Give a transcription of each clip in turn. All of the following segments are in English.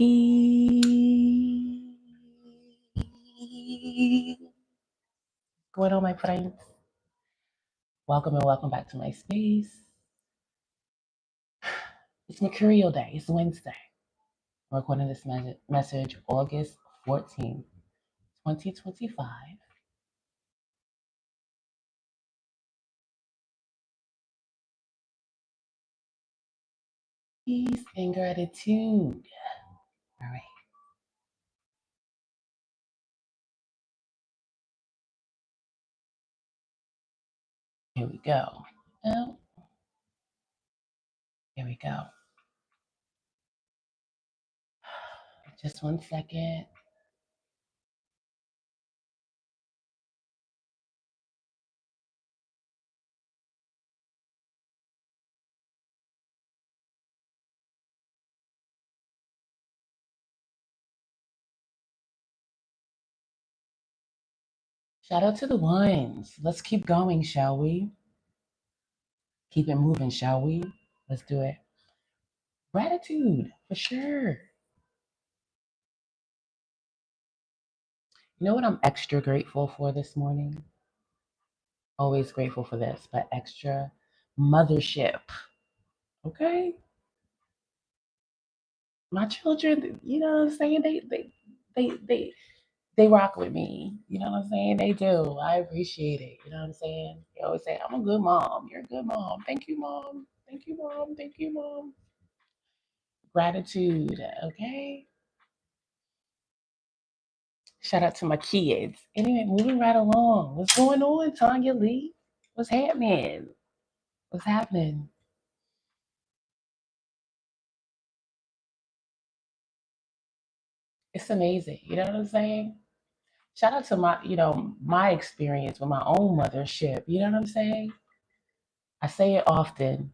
Peace. Going on, my friends? Welcome and welcome back to my space. It's Mercurial Day. It's Wednesday. I'm recording this message August 14th, 2025. Peace and gratitude. All right, here we go. Oh, here we go. Just 1 second. Shout out to the ones. Let's keep going, shall we? Keep it moving, shall we? Let's do it. Gratitude, for sure. You know what I'm extra grateful for this morning? Always grateful for this, but extra mothership. Okay? My children, you know what I'm saying? They rock with me. You know what I'm saying? They do. I appreciate it. You know what I'm saying? They always say, I'm a good mom. You're a good mom. Thank you, mom. Thank you, mom. Thank you, mom. Gratitude. Okay? Shout out to my kids. Anyway, moving right along. What's going on, Tanya Lee? What's happening? What's happening? It's amazing. You know what I'm saying? Shout out to my experience with my own mothership. You know what I'm saying? I say it often.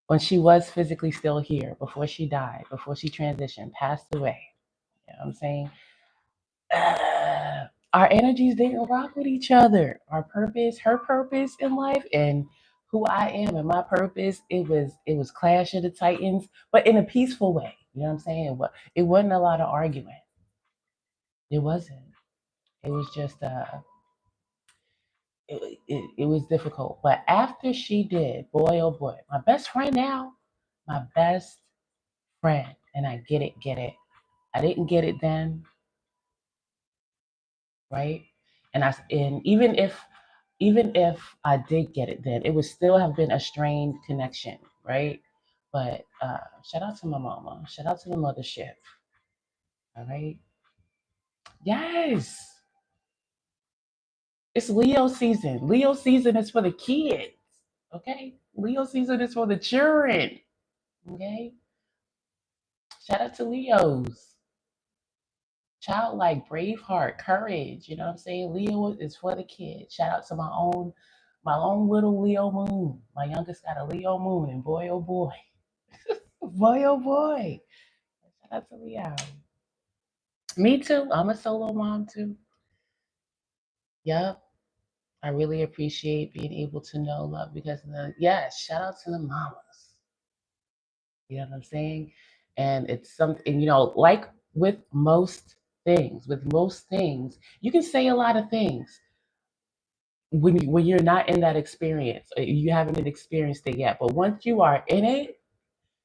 When she was physically still here, before she died, before she transitioned, passed away. You know what I'm saying? Our energies didn't rock with each other. Our purpose, her purpose in life, and who I am and my purpose, it was Clash of the Titans, but in a peaceful way. You know what I'm saying? It wasn't a lot of arguing. It wasn't. It was just it was difficult. But after she did, boy, oh boy, my best friend now, my best friend, and I get it. I didn't get it then, right? And even if I did get it then, it would still have been a strained connection, right? But shout out to my mama. Shout out to the mothership. All right. Yes. It's Leo season. Leo season is for the kids. Okay. Leo season is for the children. Okay. Shout out to Leos. Childlike, brave heart, courage. You know what I'm saying? Leo is for the kids. Shout out to my own little Leo moon. My youngest got a Leo moon, and boy, oh boy. Boy, oh boy. Shout out to Leo. Me too. I'm a solo mom too. Yep. I really appreciate being able to know love because of yes, shout out to the mamas. You know what I'm saying? And it's something, like with most things, you can say a lot of things when you're not in that experience, you haven't experienced it yet. But once you are in it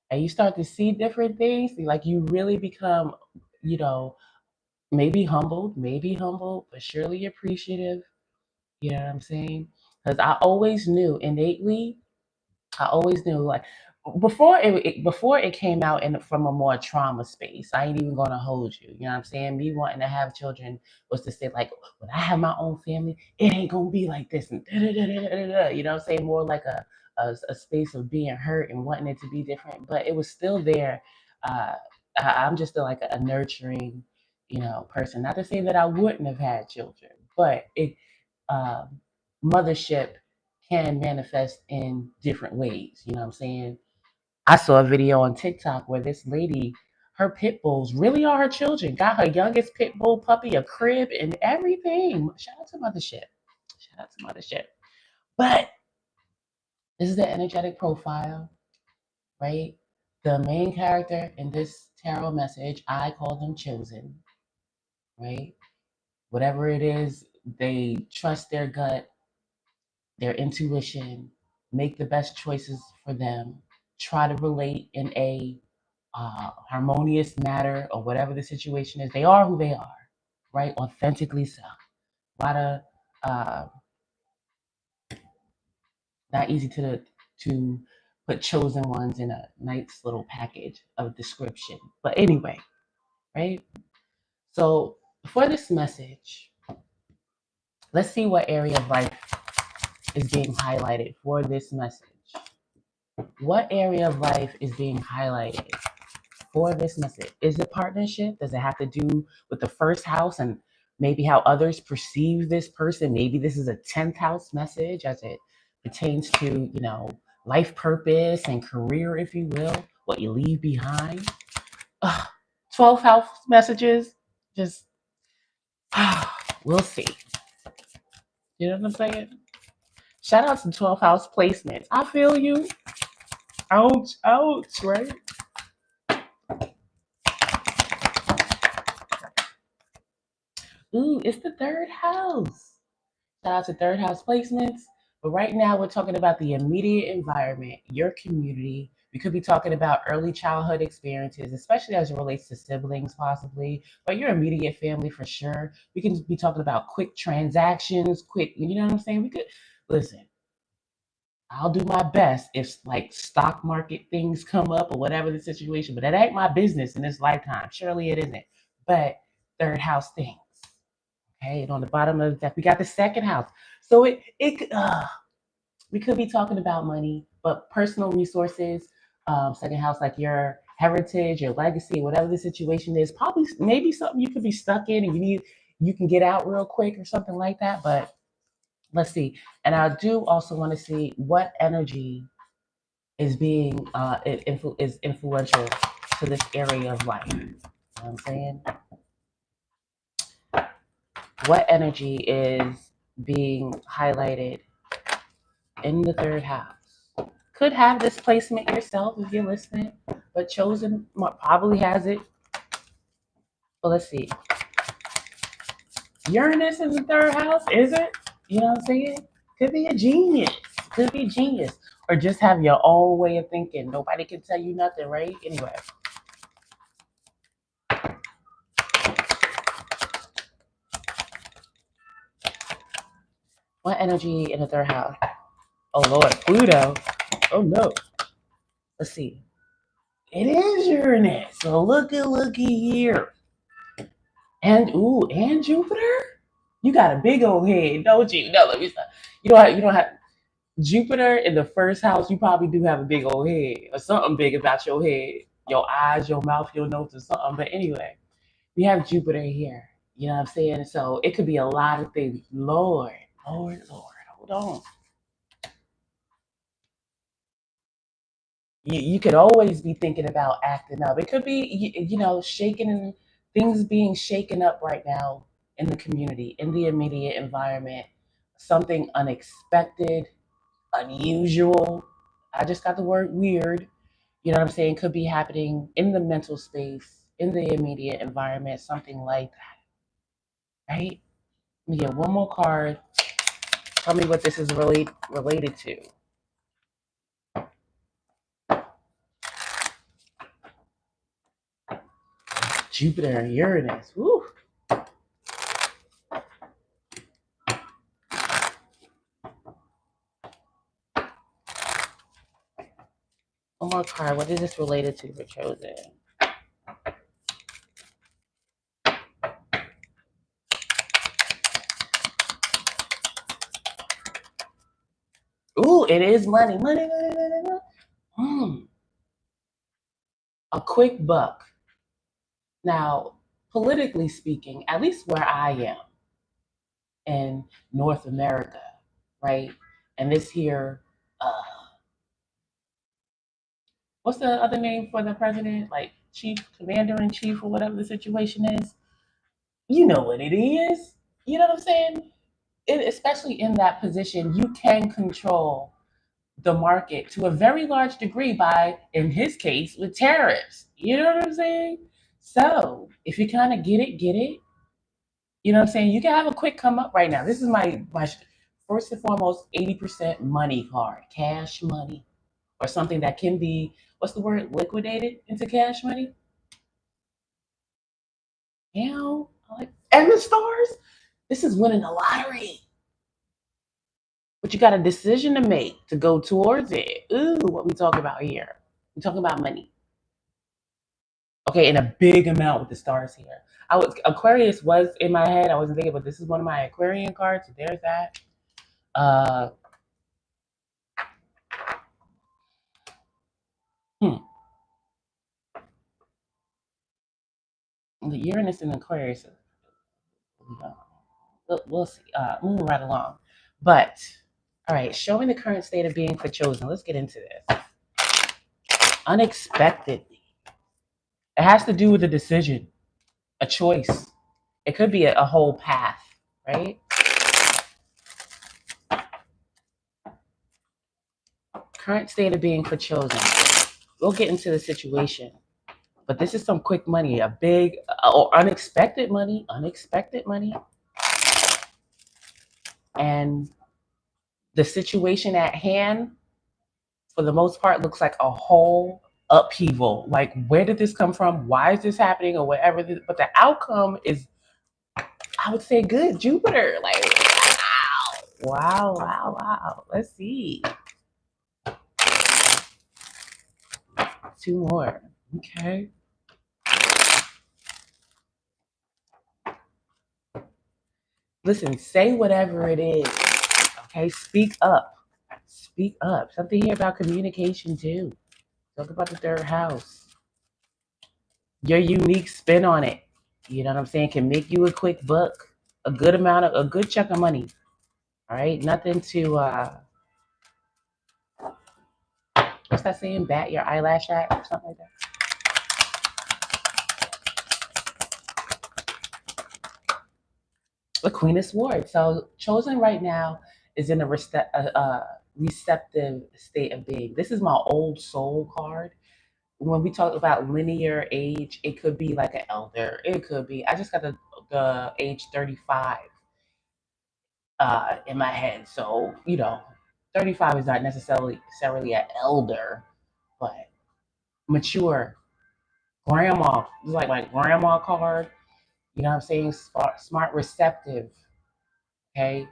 and you start to see different things, like you really become, you know, maybe humbled, but surely appreciative. You know what I'm saying? Because I always knew, like, before it came out from a more trauma space. I ain't even gonna hold you. You know what I'm saying? Me wanting to have children was to say, like, when I have my own family, it ain't gonna be like this and da, da, da, da, da, da. You know what I'm saying? More like a space of being hurt and wanting it to be different, but it was still there. Uh, I'm just like a nurturing, person. Not to say that I wouldn't have had children, but um, mothership can manifest in different ways. You know what I'm saying? I saw a video on TikTok where this lady, her pit bulls really are her children, got her youngest pit bull puppy a crib and everything. Shout out to mothership. Shout out to mothership. But this is the energetic profile, right? The main character in this tarot message, I call them chosen, right? Whatever it is, they trust their gut, their intuition, make the best choices for them, try to relate in a harmonious manner or whatever the situation is. They are who they are, right? Authentically so. A lot of uh, not easy to put chosen ones in a nice little package of description. But anyway, right? So for this message, let's see what area of life is being highlighted for this message. What area of life is being highlighted for this message? Is it partnership? Does it have to do with the first house and maybe how others perceive this person? Maybe this is a 10th house message as it pertains to, life purpose and career, if you will, what you leave behind. 12th house messages, just, we'll see. You know what I'm saying? Shout out to 12th house placements. I feel you. Ouch, ouch, right? Ooh, it's the third house. Shout out to third house placements. But right now, we're talking about the immediate environment, your community. We could be talking about early childhood experiences, especially as it relates to siblings, possibly, but your immediate family for sure. We can be talking about quick transactions, quick, you know what I'm saying? We could, listen, I'll do my best if like stock market things come up or whatever the situation, but that ain't my business in this lifetime. Surely it isn't. But third house things. Okay, and on the bottom of the deck, we got the second house. So we could be talking about money, but personal resources, second house, like your heritage, your legacy, whatever the situation is, probably maybe something you could be stuck in and you can get out real quick or something like that. But let's see. And I do also want to see what energy is being is influential to this area of life. You know what I'm saying? What energy is being highlighted in the third house? Could have this placement yourself if you're listening, but chosen probably has it. But let's see. Uranus in the third house, is it? You know what I'm saying? Could be a genius. Could be genius. Or just have your own way of thinking. Nobody can tell you nothing, right? Anyway. What energy in the third house? Oh Lord, Pluto. Oh no. Let's see. It is Uranus. So looky here. And Jupiter? You got a big old head, don't you? No, let me stop. You don't have Jupiter in the first house, you probably do have a big old head or something big about your head. Your eyes, your mouth, your nose, or something. But anyway, we have Jupiter here. You know what I'm saying? So it could be a lot of things. Lord, hold on. You could always be thinking about acting up. It could be, shaking things being shaken up right now in the community, in the immediate environment. Something unexpected, unusual. I just got the word weird. You know what I'm saying? Could be happening in the mental space, in the immediate environment, something like that, right? Let me get one more card. Tell me what this is really related to. Jupiter and Uranus. Woo. One more card. What is this related to for chosen? Ooh, it is money. Money, money, money, money. A quick buck. Now, politically speaking, at least where I am in North America, right? And this here, what's the other name for the president? Like chief, commander in chief, or whatever the situation is. You know what it is. You know what I'm saying? Especially in that position, you can control the market to a very large degree by, in his case, with tariffs. You know what I'm saying? So if you kind of get it. You know what I'm saying? You can have a quick come up right now. This is my first and foremost 80% money card, cash money, or something that can be, what's the word, liquidated into cash money. You know, and the stars. This is winning the lottery. But you got a decision to make to go towards it. Ooh, what we talking about here? We talking about money. Okay, in a big amount with the stars here. Aquarius was in my head. I wasn't thinking, but this is one of my Aquarian cards. So there's that. Uh, hmm. The Uranus and Aquarius. We'll see. Moving right along. But all right, showing the current state of being for chosen. Let's get into this. Unexpectedly, it has to do with a decision, a choice. It could be a whole path, right? Current state of being for chosen. We'll get into the situation, but this is some quick money, a big or unexpected money, and the situation at hand, for the most part, looks like a whole upheaval. Like, where did this come from? Why is this happening, or whatever? But the outcome is, I would say, good. Jupiter, like, wow. Let's see. Two more. Okay. Listen, say whatever it is. Okay, speak up. Speak up. Something here about communication too. Talk about the third house. Your unique spin on it. You know what I'm saying? Can make you a quick buck, a good chunk of money. All right, nothing to what's that saying? Bat your eyelash at or something like that. The Queen of Swords. So chosen right now is in a receptive state of being. This is my old soul card. When we talk about linear age, it could be like an elder. It could be. I just got the age 35 in my head. So 35 is not necessarily an elder, but mature grandma. It's like my grandma card. You know what I'm saying? Smart, receptive. Okay.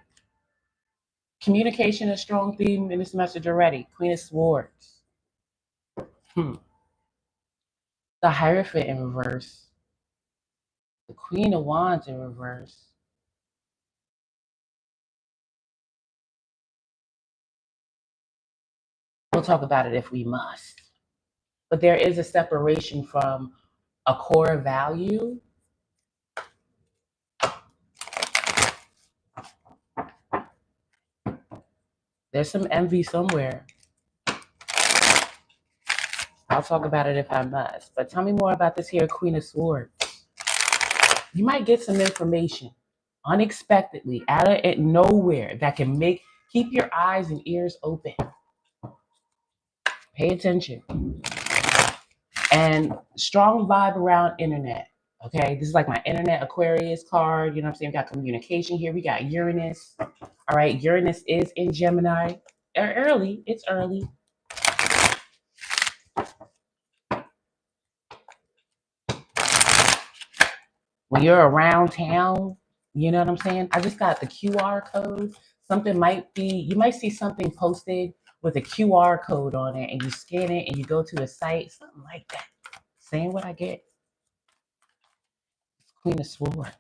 Communication is a strong theme in this message already. Queen of Swords. Hmm. The Hierophant in reverse. The Queen of Wands in reverse. We'll talk about it if we must. But there is a separation from a core value. There's some envy somewhere. I'll talk about it if I must. But tell me more about this here Queen of Swords. You might get some information unexpectedly out of nowhere that can keep your eyes and ears open. Pay attention. And strong vibe around internet. Okay, this is like my internet Aquarius card. You know what I'm saying? We got communication here. We got Uranus. All right, Uranus is in Gemini. Early. It's early. When you're around town, you know what I'm saying? I just got the QR code. You might see something posted with a QR code on it, and you scan it and you go to a site, something like that. Saying what I get. Queen of Swords.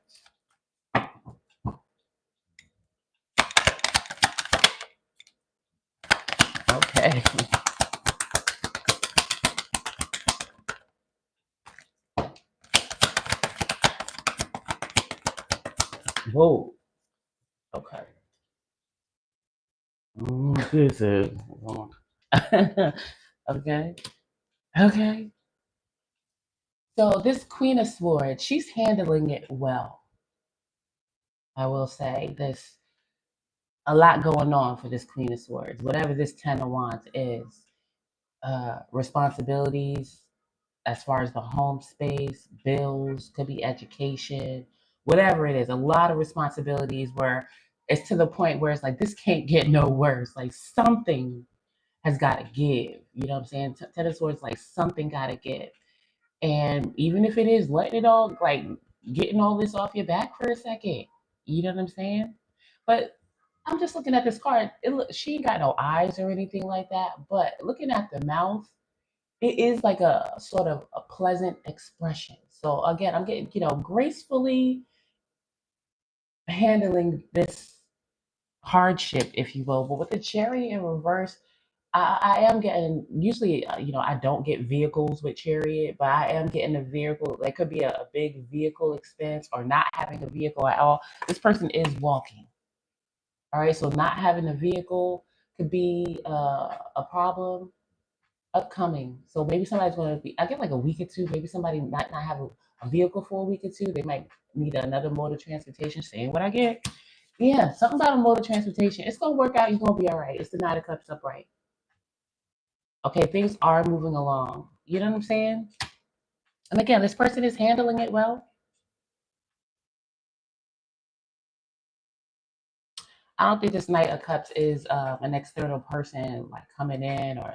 Okay. Whoa. Okay. This is okay. Okay. So this Queen of Swords, she's handling it well. I will say this. a lot going on for this Queen of Swords. Whatever this Ten of Wands is, responsibilities as far as the home space, bills, could be education, whatever it is. A lot of responsibilities where it's to the point where it's like this can't get no worse. Like something has got to give. You know what I'm saying? Ten of Swords, like something got to give. And even if it is letting it all, like getting all this off your back for a second, you know what I'm saying? But I'm just looking at this card. She ain't got no eyes or anything like that. But looking at the mouth, it is like a sort of a pleasant expression. So again, I'm getting, gracefully handling this hardship, if you will. But with the Chariot in reverse, I am getting, usually, I don't get vehicles with Chariot, but I am getting a vehicle. That could be a big vehicle expense or not having a vehicle at all. This person is walking. All right. So not having a vehicle could be a problem upcoming. So maybe somebody's going to be, I get like a week or two. Maybe somebody might not have a vehicle for a week or two. They might need another mode of transportation. Saying what I get. Yeah. Something about a mode of transportation. It's going to work out. You're going to be all right. It's the Knight of Cups upright. Okay, things are moving along. You know what I'm saying? And again, this person is handling it well. I don't think this Knight of Cups is an external person like coming in, or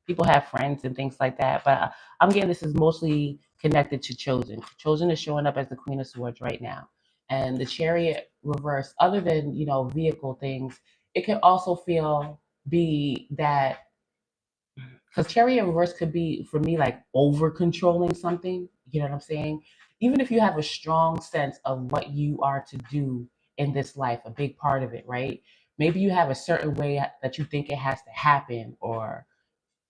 people have friends and things like that. But I'm getting this is mostly connected to Chosen. Chosen is showing up as the Queen of Swords right now, and the Chariot reverse. Other than vehicle things, it can also be that. Because Chariot reverse could be for me like over controlling something. You know what I'm saying? Even if you have a strong sense of what you are to do in this life, a big part of it, right? Maybe you have a certain way that you think it has to happen, or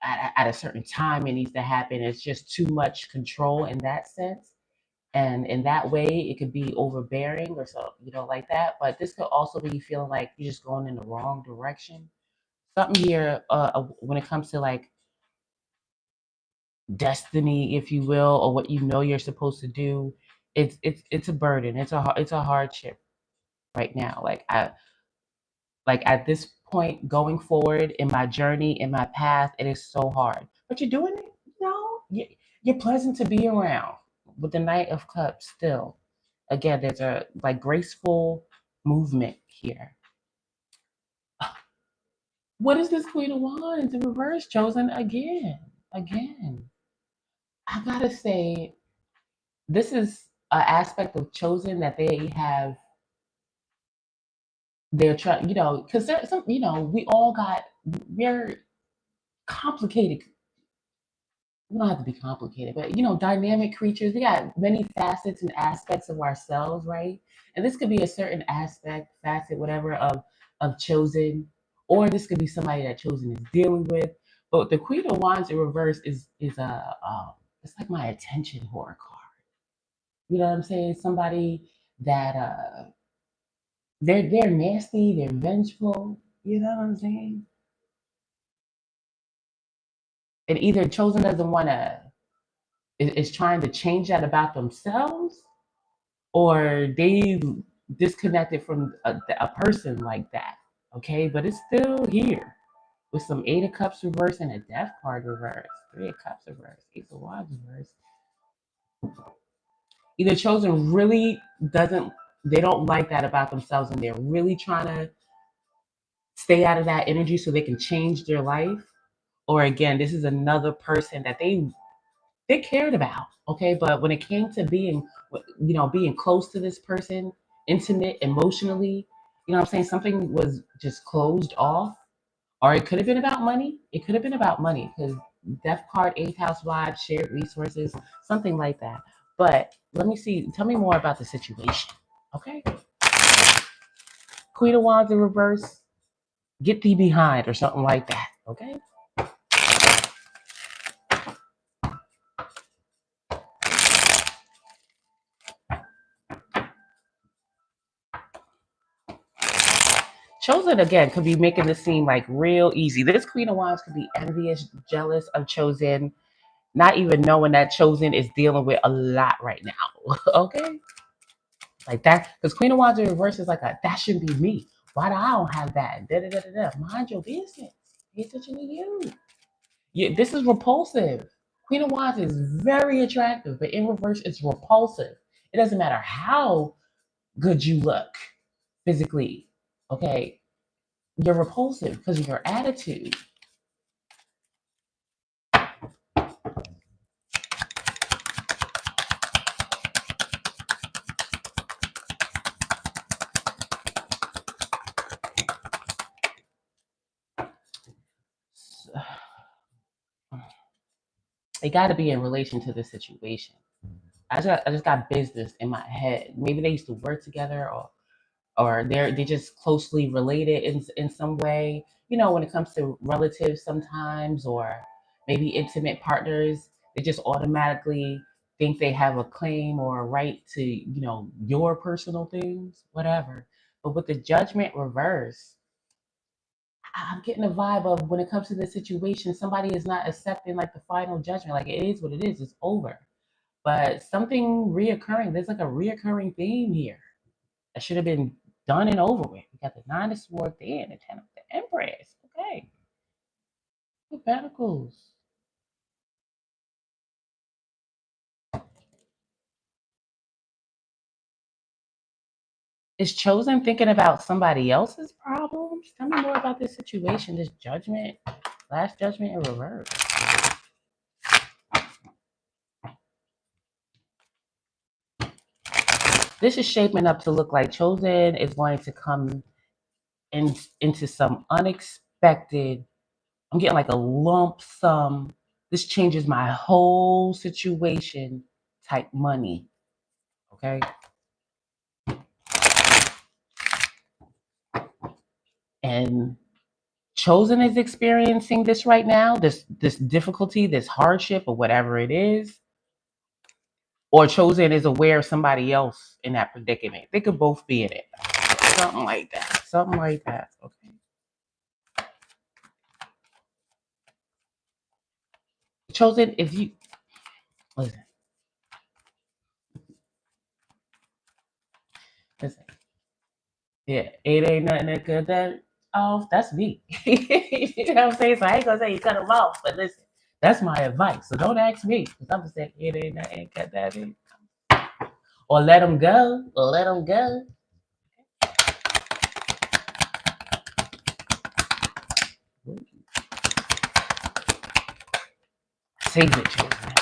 at a certain time it needs to happen. It's just too much control in that sense. And in that way, it could be overbearing or so, like that. But this could also be feeling like you're just going in the wrong direction. Something here, when it comes to like destiny, if you will, or what you're supposed to do, it's a burden. It's a hardship right now. Like at this point going forward in my journey, in my path, it is so hard. But you're doing it. You're pleasant to be around with the Knight of Cups. Still, again, there's a like graceful movement here. What is this Queen of Wands in reverse? Chosen again. I gotta say, this is an aspect of Chosen that they have. They're trying, because there's some, we all got, we're complicated. We don't have to be complicated, but dynamic creatures. We got many facets and aspects of ourselves, right? And this could be a certain aspect, facet, whatever of Chosen, or this could be somebody that Chosen is dealing with. But the Queen of Wands in reverse is a it's like my attention whore card. You know what I'm saying? Somebody that they're nasty, they're vengeful. You know what I'm saying? And either Chosen doesn't want to is trying to change that about themselves, or they disconnected from a person like that. Okay, but it's still here with some Eight of Cups reverse and a Death card reverse, Three of Cups reverse, Ace of Wands reverse. Either Chosen really doesn't, they don't like that about themselves, and they're really trying to stay out of that energy so they can change their life. Or again, this is another person that they cared about. Okay, but when it came to being close to this person, intimate emotionally, what I'm saying, something was just closed off. Or it could have been about money. It could have been about money, because Death card, eighth house wide, shared resources, something like that. But let me see. Tell me more about the situation. Okay. Queen of Wands in reverse. Get thee behind, or something like that. Okay. Chosen again could be making this seem like real easy. This Queen of Wands could be envious, jealous of Chosen, not even knowing that Chosen is dealing with a lot right now. Okay? Like that, because Queen of Wands in reverse is like that shouldn't be me. Why do I don't have that? Da, da, da, da, da. Mind your business. Pay attention to you. Yeah, this is repulsive. Queen of Wands is very attractive, but in reverse, it's repulsive. It doesn't matter how good you look physically. Okay, you're repulsive because of your attitude. It got to be in relation to the situation. I just got business in my head. Maybe they used to work together, or they're just closely related in some way. You know, when it comes to relatives sometimes, or maybe intimate partners, they just automatically think they have a claim or a right to, your personal things, whatever. But with the judgment reverse, I'm getting a vibe of when it comes to the situation, somebody is not accepting like the final judgment. Like it is what it is, it's over. But something reoccurring, there's like a reoccurring theme here that should have been done and over with. We got the Nine of Swords there and the Ten of the Empress. Okay. The Pentacles. Is Chosen thinking about somebody else's problems? Tell me more about this situation, this judgment, last judgment in reverse. This is shaping up to look like Chosen is going to come into some unexpected, I'm getting like a lump sum. This changes my whole situation type money. Okay. And Chosen is experiencing this right now, this difficulty, this hardship, or whatever it is. Or Chosen is aware of somebody else in that predicament. They could both be in it. Something like that. Something like that. Okay. Chosen, if you listen, listen. Yeah, it ain't nothing that cut that off. That's me. You know what I'm saying? So I ain't gonna say you cut them off, but listen, that's my advice. So don't ask me, because I'm gonna say it ain't nothing cut that in. Or let them go. Or let them go. Save it, Chosen.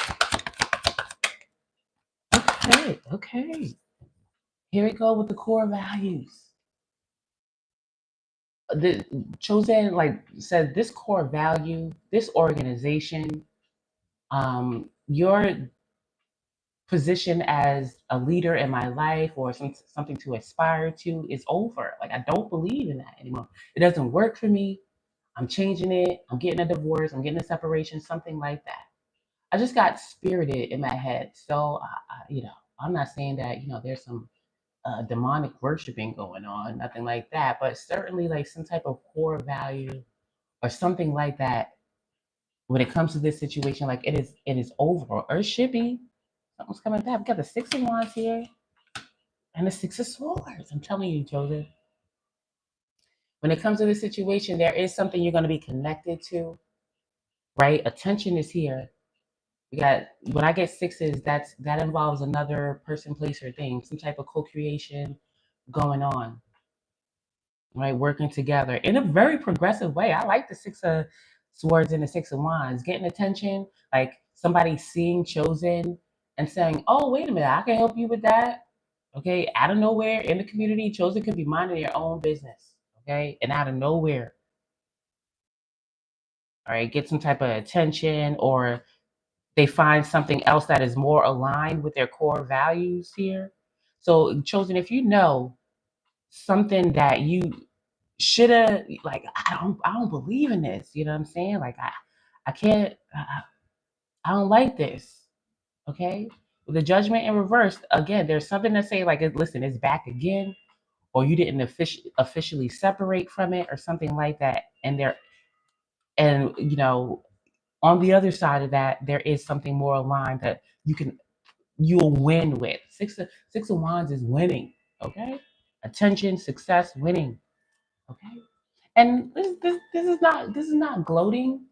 Okay, okay. Here we go with the core values. The Chosen like said this core value, this organization, your position as a leader in my life or something to aspire to is over. Like I don't believe in that anymore. It doesn't work for me. I'm changing it. I'm getting a divorce. I'm getting a separation, something like that. I just got spirited in my head. So, I'm not saying that, there's some demonic worshiping going on, nothing like that, but certainly like some type of core value or something like that when it comes to this situation, like it is over, or it should be. Something's coming back. We got the Six of Wands here and the Six of Swords. I'm telling you, Joseph. When it comes to this situation, there is something you're going to be connected to, right? Attention is here. We got when I get sixes, that involves another person, place, or thing, some type of co-creation going on, right? Working together in a very progressive way. I like the Six of Swords and the Six of Wands, getting attention, like somebody seeing Chosen and saying, "Oh, wait a minute, I can help you with that." Okay, out of nowhere in the community, Chosen could be minding their own business. Okay, and out of nowhere, all right, get some type of attention, or they find something else that is more aligned with their core values here. So, Chosen, if you know something that you should have, like, I don't believe in this. You know what I'm saying? Like, I can't, I don't like this. Okay, with the judgment in reverse, again, there's something to say like, listen, it's back again, or you didn't officially separate from it, or something like that. And on the other side of that, there is something more aligned that you'll win with. Six of Wands is winning. Okay, attention, success, winning. Okay. And this is not gloating.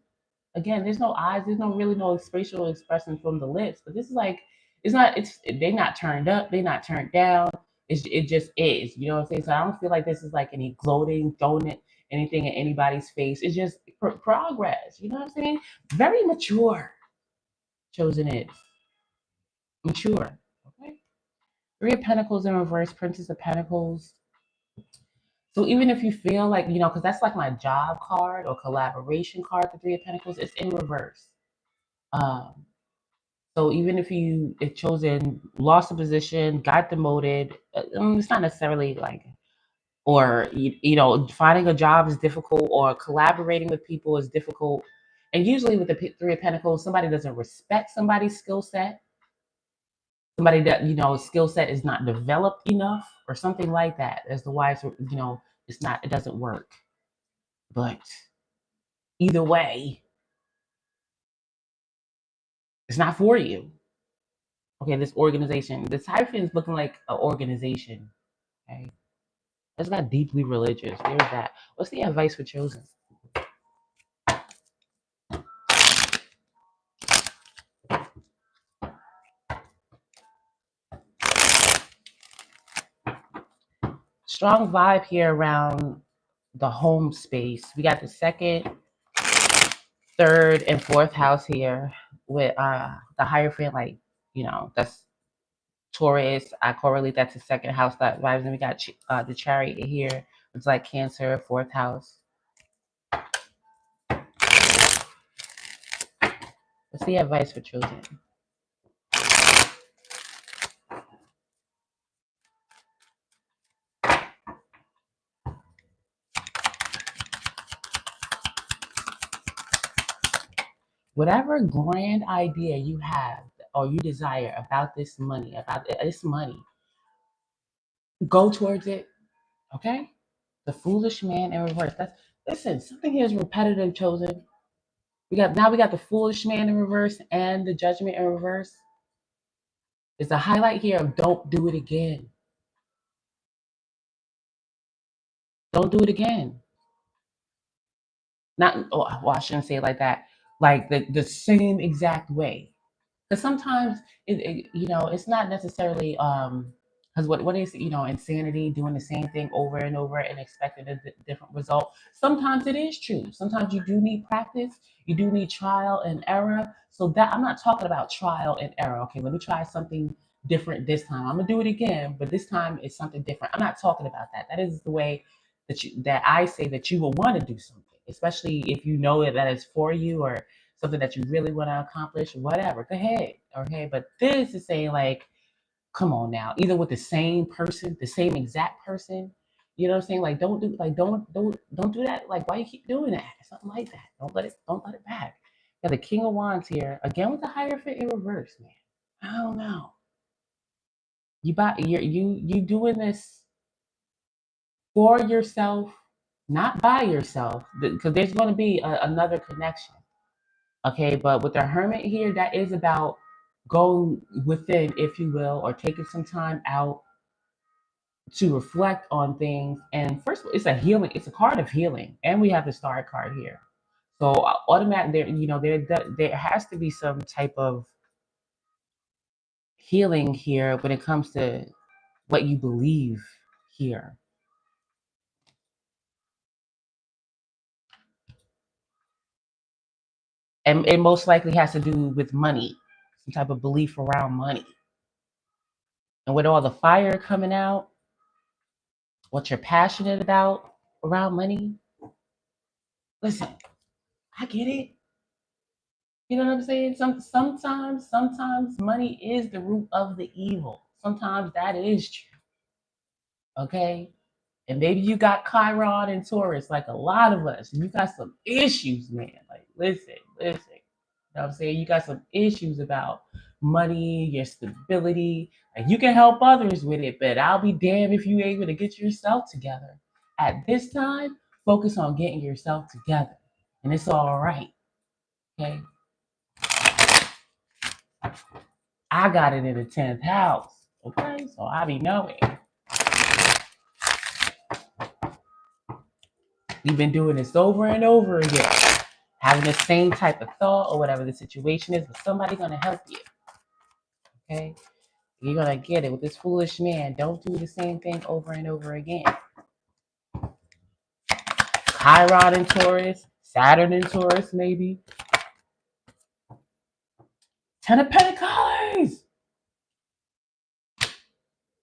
Again, there's no eyes, there's no really no facial expression from the lips, but this is like it's they're not turned up, they're not turned down. It just is. You know what I'm saying? So I don't feel like this is like any gloating, throwing it anything in anybody's face. It's just progress. You know what I'm saying? Very mature. Chosen is mature. Okay. Three of Pentacles in reverse, Princess of Pentacles. So even if you feel like, because that's like my job card or collaboration card, the Three of Pentacles, it's in reverse. Um, so even if chosen, lost a position, got demoted, it's not necessarily like, or, finding a job is difficult or collaborating with people is difficult. And usually with the Three of Pentacles, somebody doesn't respect somebody's skill set. Somebody that, skill set is not developed enough or something like that. As the wife, it doesn't work. But either way, it's not for you. Okay, this organization, this hyphen is looking like an organization. Okay, it's got deeply religious. There's that. What's the advice for chosen? Strong vibe here around the home space. We got the second, third, and fourth house here with the Hierophant, like, that's Taurus. I correlate that to second house that vibes. And we got the Chariot here. It's like Cancer, fourth house. What's the advice for chosen? Whatever grand idea you have or you desire about this money, go towards it. Okay? The foolish man in reverse. Listen, something here is repetitive, chosen. We got the foolish man in reverse and the judgment in reverse. There's a highlight here of don't do it again. Don't do it again. Not, well, I shouldn't say it like that. Like the same exact way. Because sometimes it's not necessarily because what is insanity, doing the same thing over and over and expecting a different result. Sometimes it is true. Sometimes you do need practice, you do need trial and error. So that, I'm not talking about trial and error. Okay, let me try something different this time. I'm gonna do it again, but this time it's something different. I'm not talking about that. That is the way that I say that you will want to do something, especially if you know that is for you, or something that you really want to accomplish, whatever, go ahead. Okay. But this is saying, like, come on now, either with the same person, the same exact person. You know what I'm saying? Like, don't do that. Like, why you keep doing that? Something like that. Don't let it back. Got the King of Wands here again with the Hierophant in reverse, man. I don't know. You doing this for yourself, not by yourself, because there's going to be another connection. Okay, but with the Hermit here, that is about going within, if you will, or taking some time out to reflect on things. And first of all, it's a healing, it's a card of healing. And we have the Star card here. So automatic there, there has to be some type of healing here when it comes to what you believe here. And it most likely has to do with money, some type of belief around money. And with all the fire coming out, what you're passionate about around money, listen, I get it. You know what I'm saying? Sometimes money is the root of the evil. Sometimes that is true. Okay? And maybe you got Chiron and Taurus, like a lot of us, and you got some issues, man. Like, listen. You know what I'm saying? You got some issues about money, your stability. Like, you can help others with it, but I'll be damned if you able to get yourself together. At this time, focus on getting yourself together. And it's all right. Okay? I got it in the 10th house. Okay? So I be knowing. You've been doing this over and over again, having the same type of thought or whatever the situation is, but somebody's gonna help you. Okay? You're gonna get it with this foolish man. Don't do the same thing over and over again. Chiron in Taurus, Saturn in Taurus, maybe. Ten of Pentacles.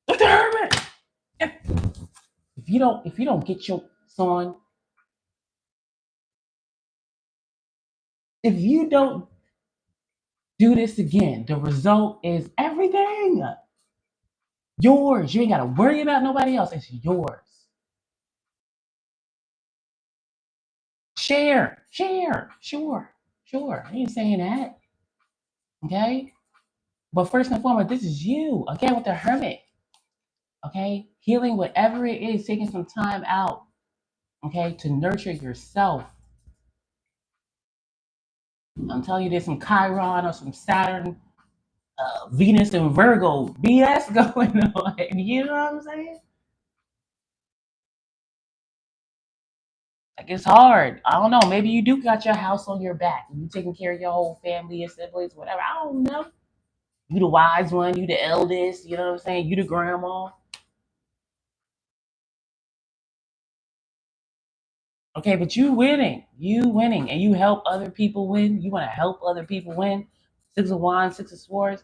With the Hermit. If you don't get your son, if you don't do this again, the result is everything yours. You ain't gotta worry about nobody else. It's yours. Share, sure. I ain't saying that. Okay? But first and foremost, this is you. Again, with the Hermit. Okay? Healing whatever it is, taking some time out. Okay? To nurture yourself. I'm telling you, there's some Chiron or some Saturn, Venus and Virgo BS going on. You know what I'm saying? Like, it's hard. I don't know. Maybe you do got your house on your back and you taking care of your whole family and siblings, whatever. I don't know. You the wise one, you the eldest, you know what I'm saying? You the grandma. Okay, but you winning. And you help other people win. You want to help other people win. Six of Wands, Six of Swords.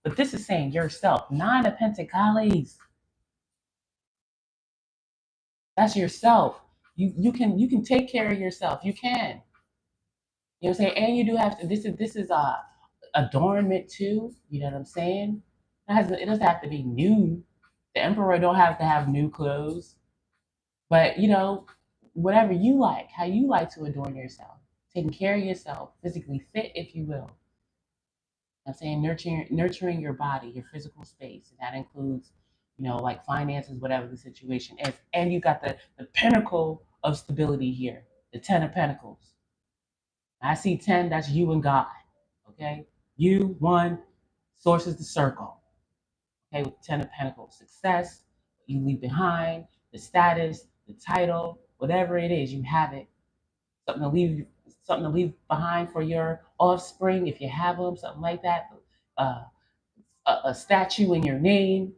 But this is saying yourself. Nine of Pentacles. That's yourself. You can take care of yourself. You can. You know what I'm saying? And you do have to. This is adornment too. You know what I'm saying? It doesn't have to be new. The emperor don't have to have new clothes, but whatever you like, how you like to adorn yourself, taking care of yourself, physically fit, if you will. I'm saying nurturing your body, your physical space, and that includes, like finances, whatever the situation is. And you got the pinnacle of stability here, the Ten of Pentacles. I see 10. That's you and God. Okay, you one, source is the circle. Okay, with the Ten of Pentacles, success, what you leave behind, the status, the title, whatever it is, you have it. Something to leave behind for your offspring if you have them, something like that. Uh, a statue in your name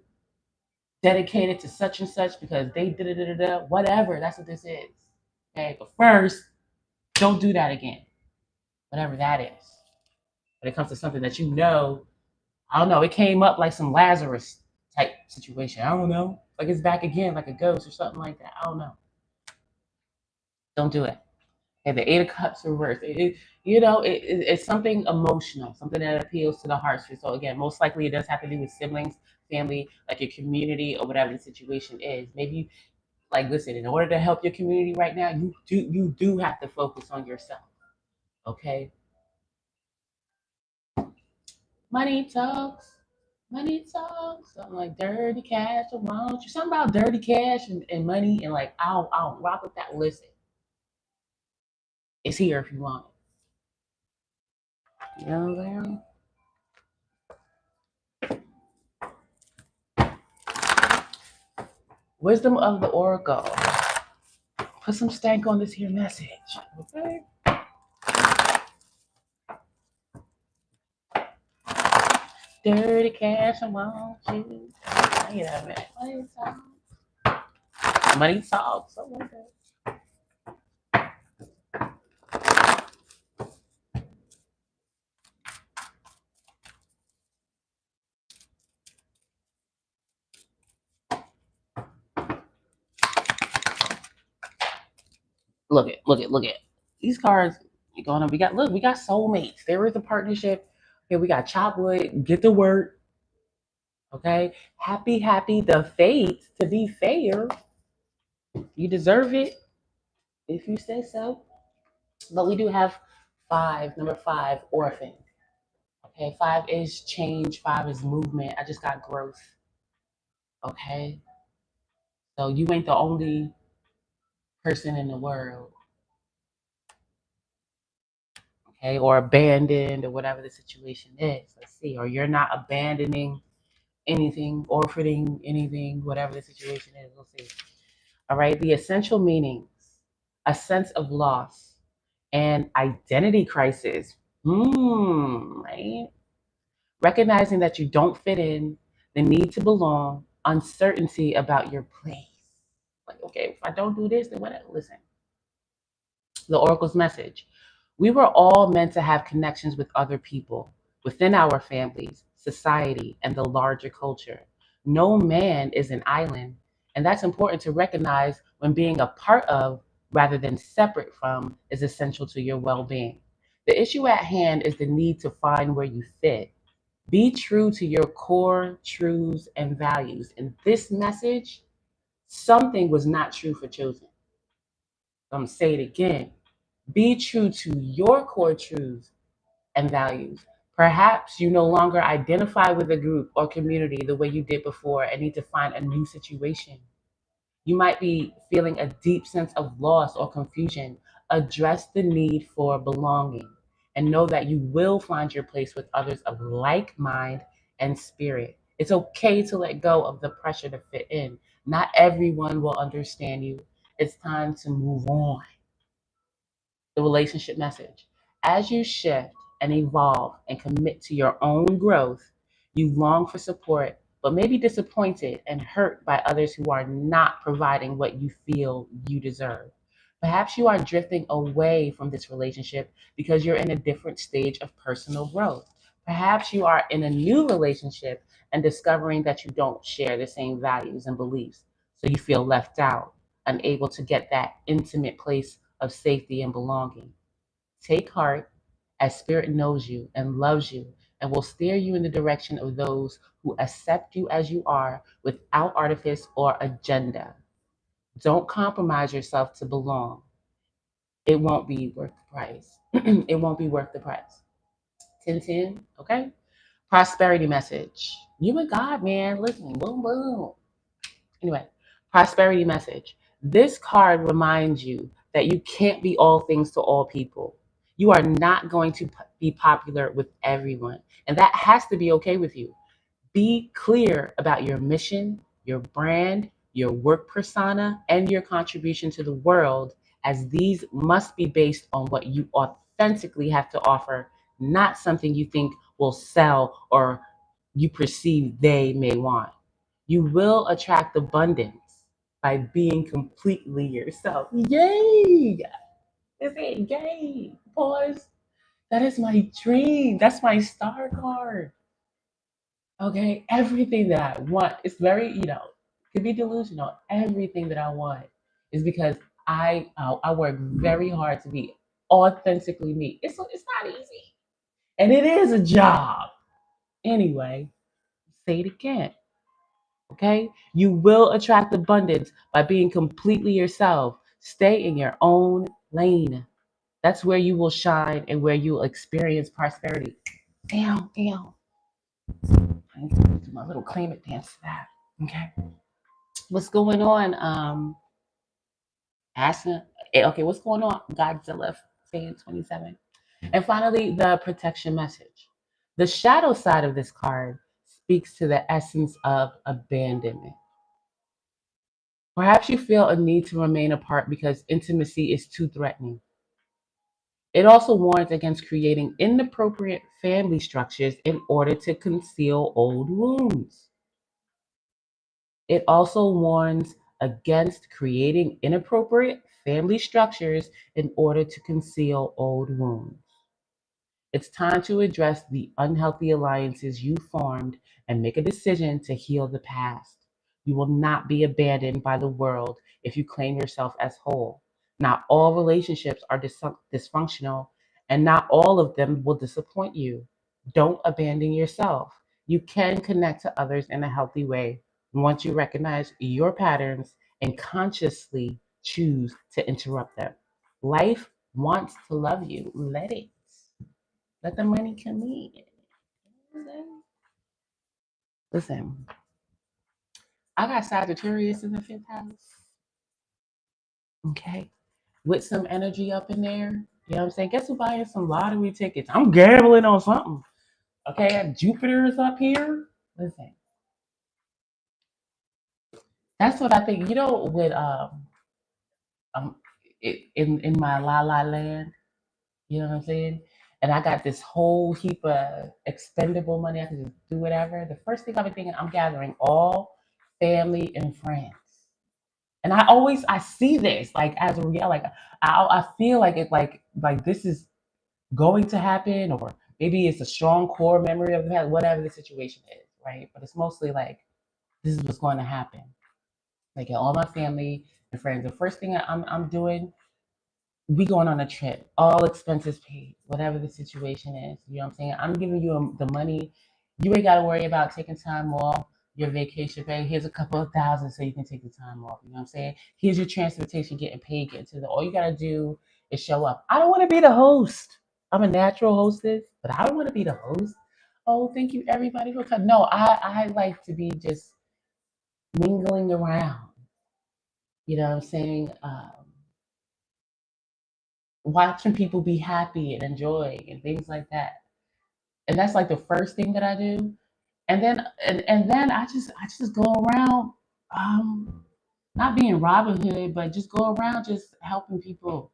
dedicated to such and such because they did it, whatever. That's what this is. Okay, but first, don't do that again. Whatever that is. When it comes to something that I don't know, it came up like some Lazarus type situation. I don't know. Like it's back again, like a ghost or something like that. I don't know. Don't do it. And the Eight of Cups reversed. It's something emotional, something that appeals to the heartstrings. So again, most likely it does have to do with siblings, family, like your community or whatever the situation is. Maybe like listen, in order to help your community right now, you do have to focus on yourself. Okay. Money talks. Money talks. Something like dirty cash around you. Something about dirty cash and money and like I'll rock with that. Listen, it's here if you want it. You know what I'm saying? Wisdom of the Oracle. Put some stank on this here message. Okay. Dirty cash around you. Wait a minute. Money talks. Money talks. Something like that. Look at. These cards going on. We got soulmates. There is a partnership. Okay, we got chop wood, get to work. Okay. Happy, the fate to be fair. You deserve it if you say so. But we do have number five, orphan. Okay, five is change, five is movement. I just got growth. Okay. So you ain't the only person in the world, okay, or abandoned or whatever the situation is. Let's see, or you're not abandoning anything, orphaning anything, whatever the situation is. We'll see. All right, the essential meanings. a sense of loss, and identity crisis. Right? Recognizing that you don't fit in, the need to belong, uncertainty about your place. Like, okay, if I don't do this, then what? Listen, the oracle's message. We were all meant to have connections with other people within our families, society, and the larger culture. No man is an island, and that's important to recognize when being a part of rather than separate from is essential to your well being. The issue at hand is the need to find where you fit. Be true to your core truths and values. In this message, something was not true for Chosen. I'm going to say it again. Be true to your core truths and values. Perhaps you no longer identify with a group or community the way you did before and need to find a new situation. You might be feeling a deep sense of loss or confusion. Address the need for belonging and know that you will find your place with others of like mind and spirit. It's okay to let go of the pressure to fit in. Not everyone will understand you. It's time to move on. The relationship message. As you shift and evolve and commit to your own growth, you long for support, but may be disappointed and hurt by others who are not providing what you feel you deserve. Perhaps you are drifting away from this relationship because you're in a different stage of personal growth. Perhaps you are in a new relationship and discovering that you don't share the same values and beliefs, so you feel left out, unable to get that intimate place of safety and belonging. Take heart, as Spirit knows you and loves you and will steer you in the direction of those who accept you as you are without artifice or agenda. Don't compromise yourself to belong. It won't be worth the price. It won't be worth the price. 10 10, okay? Prosperity message. You and God, man. Listen, boom, boom. Anyway, prosperity message. This card reminds you that you can't be all things to all people. You are not going to be popular with everyone, and that has to be okay with you. Be clear about your mission, your brand, your work persona, and your contribution to the world, as these must be based on what you authentically have to offer, not something you think will sell or you perceive they may want. You will attract abundance by being completely yourself. Yay! Is it yay? Pause. That is my dream. That's my star card. Okay, everything that I want, it's very, could be delusional. Everything that I want is because I work very hard to be authentically me. It's not easy, and it is a job. Anyway, say it again. Okay, you will attract abundance by being completely yourself. Stay in your own lane. That's where you will shine and where you will experience prosperity. Damn, damn. I need to do my little claim it dance to that. Okay. What's going on? Asking. Okay, what's going on? Godzilla fan 27. And finally, the protection message. The shadow side of this card speaks to the essence of abandonment. Perhaps you feel a need to remain apart because intimacy is too threatening. It also warns against creating inappropriate family structures in order to conceal old wounds. It also warns against creating inappropriate family structures in order to conceal old wounds. It's time to address the unhealthy alliances you formed and make a decision to heal the past. You will not be abandoned by the world if you claim yourself as whole. Not all relationships are dysfunctional, and not all of them will disappoint you. Don't abandon yourself. You can connect to others in a healthy way once you recognize your patterns and consciously choose to interrupt them. Life wants to love you. Let it. Let the money come in. Listen, I got Sagittarius in the fifth house. Okay. With some energy up in there. You know what I'm saying? Guess who buying some lottery tickets? I'm gambling on something. Okay. Jupiter is up here. Listen, that's what I think. With um in my la la land. You know what I'm saying? And I got this whole heap of expendable money. I can just do whatever. The first thing I've been thinking, I'm gathering all family and friends. And I see this like as a real, like I feel like it like this is going to happen, or maybe it's a strong core memory of the past, whatever the situation is, right? But it's mostly like this is what's going to happen. Like all my family and friends. The first thing I'm doing, we going on a trip, all expenses paid, whatever the situation is. You know what I'm saying? I'm giving you the money. You ain't got to worry about taking time off your vacation pay. Here's a couple of thousand so you can take the time off. You know what I'm saying? Here's your transportation getting paid, getting to the. All you got to do is show up. I don't want to be the host. I'm a natural hostess, but I don't want to be the host. Oh, thank you everybody for coming. No, I like to be just mingling around. You know what I'm saying? Watching people be happy and enjoy and things like that. And that's like the first thing that I do. And then I just go around, um not being Robin Hood, but just go around just helping people.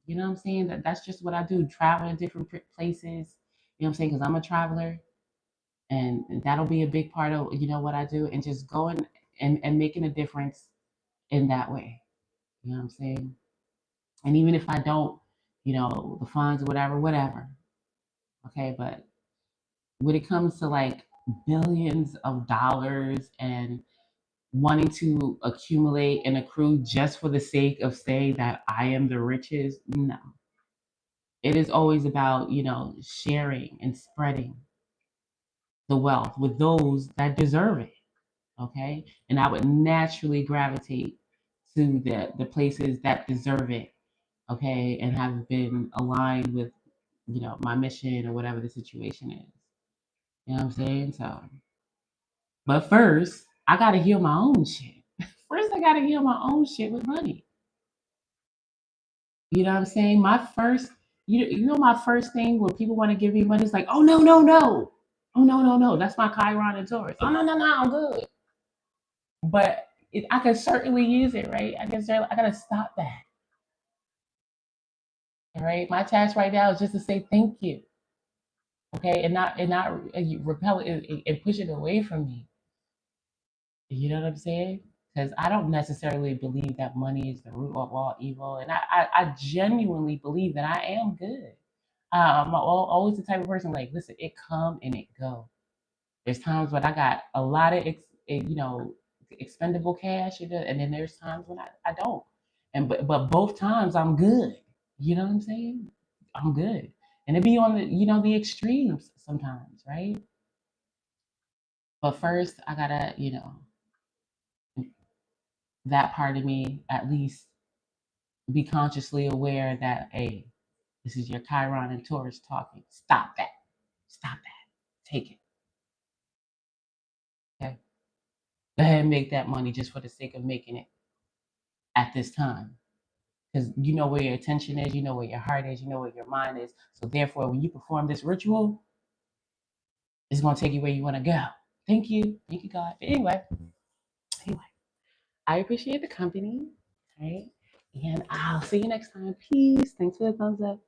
You know what I'm saying? That's just what I do. Travel to different places. You know what I'm saying? Because I'm a traveler, and that'll be a big part of what I do, and just going and making a difference in that way. You know what I'm saying? And even if I don't, the funds or whatever. Okay, but when it comes to like billions of dollars and wanting to accumulate and accrue just for the sake of saying that I am the richest, no. It is always about, sharing and spreading the wealth with those that deserve it. Okay. And I would naturally gravitate to the places that deserve it. Okay. And have been aligned with, my mission or whatever the situation is. You know what I'm saying? So, but first, I gotta heal my own shit. First, I gotta heal my own shit with money. You know what I'm saying? My first thing when people want to give me money is like, oh no, no, no, oh no, no, no, that's my Chiron and Taurus. Oh no, no, no, I'm good. But I can certainly use it, right? I gotta stop that. All right, my task right now is just to say thank you, okay, and not repel it and push it away from me. You know what I'm saying? Because I don't necessarily believe that money is the root of all evil, and I genuinely believe that I am good. I'm always the type of person like, listen, it come and it go. There's times when I got a lot of expendable cash, and then there's times when I don't. And but both times I'm good. You know what I'm saying? I'm good. And it be on the extremes sometimes, right? But first I gotta, that part of me at least be consciously aware that, hey, this is your Chiron and Taurus talking. Stop that. Stop that. Take it. Okay. Go ahead and make that money just for the sake of making it at this time. Because you know where your attention is, you know where your heart is, you know where your mind is. So therefore, when you perform this ritual, it's gonna take you where you want to go. Thank you. Thank you, God. But anyway, I appreciate the company. All right. And I'll see you next time. Peace. Thanks for the thumbs up.